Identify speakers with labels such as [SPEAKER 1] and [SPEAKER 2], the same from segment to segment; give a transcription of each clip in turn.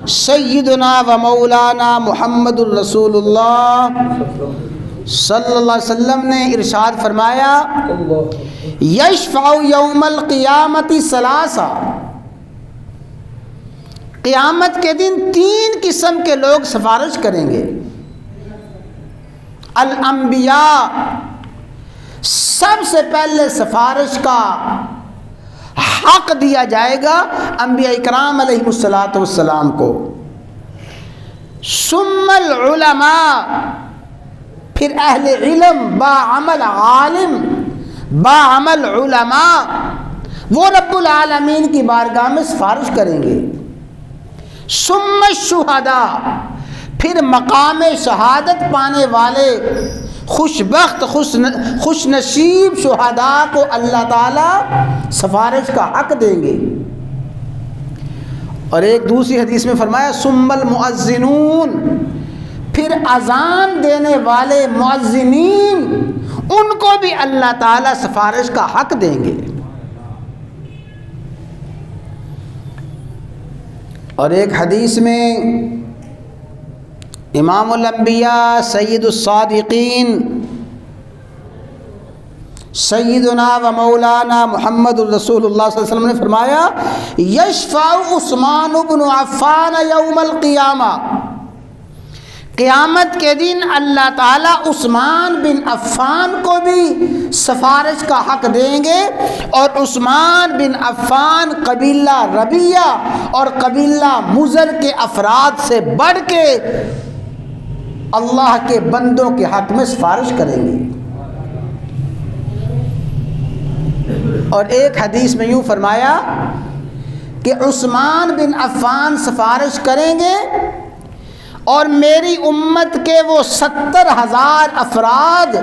[SPEAKER 1] سیدنا و مولانا محمد الرسول اللہ صلی اللہ علیہ وسلم نے ارشاد فرمایا یشفع یوم القیامت ثلاثہ، قیامت کے دن 3 قسم کے لوگ سفارش کریں گے۔ الانبیاء، سب سے پہلے سفارش کا حق دیا جائے گا انبیاء اکرام علیہ السلام کو۔ ثم العلماء، پھر اہل علم، باعمل عالم، باعمل علماء، وہ رب العالمین کی بارگاہ میں سفارش کریں گے۔ ثم الشہداء، پھر مقام شہادت پانے والے خوش بخت خوش نصیب شہداء کو اللہ تعالی سفارش کا حق دیں گے۔ اور ایک دوسری حدیث میں فرمایا ثم المؤذنون، پھر اذان دینے والے مؤذنین، ان کو بھی اللہ تعالی سفارش کا حق دیں گے۔ اور ایک حدیث میں امام الانبیاء سید الصادقین سیدنا و مولانا محمد الرسول اللہ صلی اللہ علیہ وسلم نے فرمایا یشفع عثمان بن عفان یوم القیامہ، قیامت کے دن اللہ تعالیٰ عثمان بن عفان کو بھی سفارش کا حق دیں گے، اور عثمان بن عفان قبیلہ ربیہ اور قبیلہ مزر کے افراد سے بڑھ کے اللہ کے بندوں کے حق میں سفارش کریں گے۔ اور ایک حدیث میں یوں فرمایا کہ عثمان بن عفان سفارش کریں گے اور میری امت کے وہ 70,000 افراد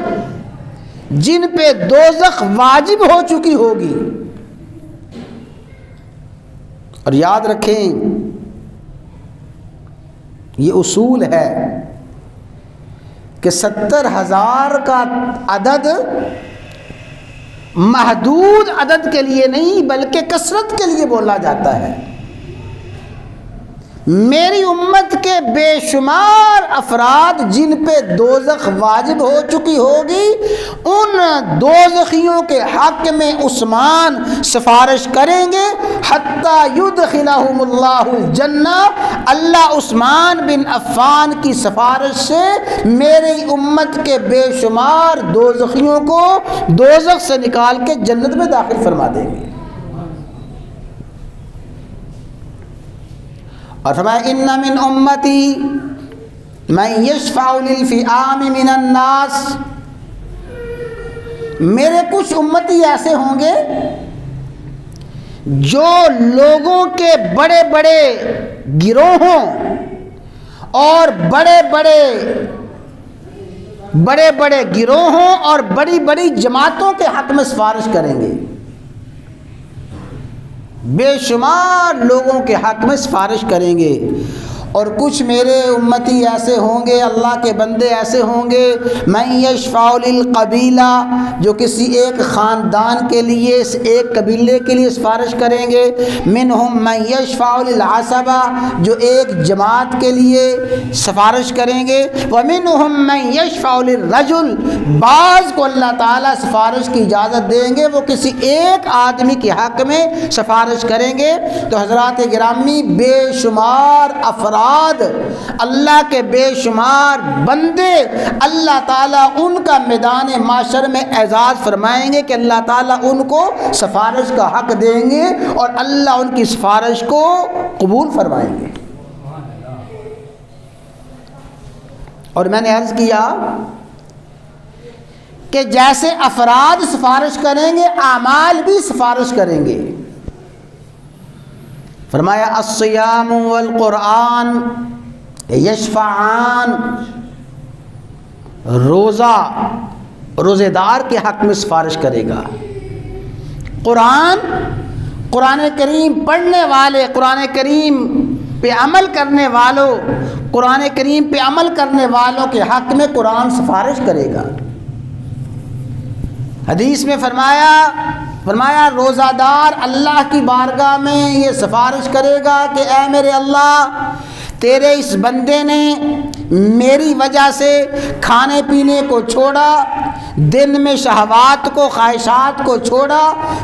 [SPEAKER 1] جن پہ دوزخ واجب ہو چکی ہوگی۔ اور یاد رکھیں یہ اصول ہے کہ 70,000 کا عدد محدود عدد کے لیے نہیں بلکہ کثرت کے لیے بولا جاتا ہے۔ میری امت کے بے شمار افراد جن پہ دوزخ واجب ہو چکی ہوگی، ان دوزخیوں کے حق میں عثمان سفارش کریں گے حتی یدخلہم اللہ الجنہ، اللہ عثمان بن عفان کی سفارش سے میری امت کے بے شمار دوزخیوں کو دوزخ سے نکال کے جنت میں داخل فرما دیں گے۔ اور فرمایا ان من امتی من یشفع للفئام من الناس، میرے کچھ امتی ایسے ہوں گے جو لوگوں کے بڑے بڑے گروہوں اور بڑے بڑے گروہوں اور بڑی بڑی جماعتوں کے حق میں سفارش کریں گے، بے شمار لوگوں کے حق میں سفارش کریں گے۔ اور کچھ میرے امتی ایسے ہوں گے، اللہ کے بندے ایسے ہوں گے من یشفع للقبیلہ، جو کسی ایک خاندان کے لیے، ایک قبیلے کے لیے سفارش کریں گے، منہم من یشفع للعصبہ، جو ایک جماعت کے لیے سفارش کریں گے، ومنہم من یشفع للرجل، بعض کو اللہ تعالیٰ سفارش کی اجازت دیں گے وہ کسی ایک آدمی کے حق میں سفارش کریں گے۔ تو حضرات گرامی، بے شمار افراد، اللہ کے بے شمار بندے، اللہ تعالیٰ ان کا میدان معاشر میں اعزاز فرمائیں گے کہ اللہ تعالیٰ ان کو سفارش کا حق دیں گے اور اللہ ان کی سفارش کو قبول فرمائیں گے۔ اور میں نے عرض کیا کہ جیسے افراد سفارش کریں گے، اعمال بھی سفارش کریں گے۔ فرمایا الصیام والقرآن یشفعان، روزے دار کے حق میں سفارش کرے گا۔ قرآن کریم پڑھنے والے، قرآن کریم پہ عمل کرنے والوں، قرآن کریم پہ عمل کرنے والوں کے حق میں قرآن سفارش کرے گا۔ حدیث میں فرمایا روزہ دار اللہ کی بارگاہ میں یہ سفارش کرے گا کہ اے میرے اللہ، تیرے اس بندے نے میری وجہ سے کھانے پینے کو چھوڑا، دن میں شہوات کو، خواہشات کو چھوڑا،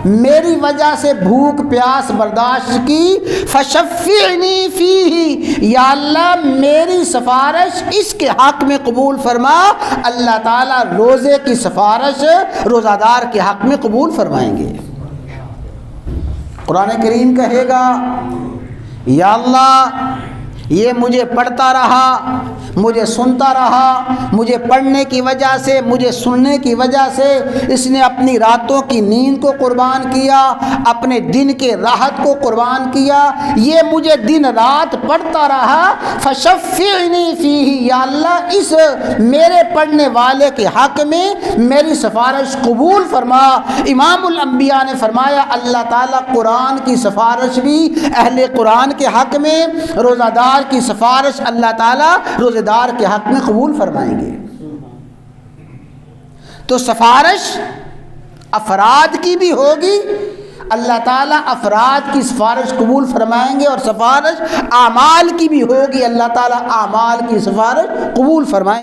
[SPEAKER 1] میری وجہ سے بھوک پیاس برداشت کی، فشفعنی فیہ، یا اللہ میری سفارش اس کے حق میں قبول فرما۔ اللہ تعالیٰ روزے کی سفارش روزہ دار کے حق میں قبول فرمائیں گے۔ قرآن کریم کہے گا یا اللہ یہ مجھے پڑھتا رہا، مجھے سنتا رہا، مجھے پڑھنے کی وجہ سے، مجھے سننے کی وجہ سے اس نے اپنی راتوں کی نیند کو قربان کیا، اپنے دن کے راحت کو قربان کیا، یہ مجھے دن رات پڑھتا رہا، فشفعنی فیہ، یا اللہ اس میرے پڑھنے والے کے حق میں میری سفارش قبول فرما۔ امام الانبیاء نے فرمایا اللہ تعالیٰ قرآن کی سفارش بھی اہل قرآن کے حق میں، روزہ دار کی سفارش اللہ تعالیٰ روزہ دار کے حق میں قبول فرمائیں گے۔ تو سفارش افراد کی بھی ہوگی، اللہ تعالیٰ افراد کی سفارش قبول فرمائیں گے، اور سفارش اعمال کی بھی ہوگی، اللہ تعالیٰ اعمال کی سفارش قبول فرمائیں گے۔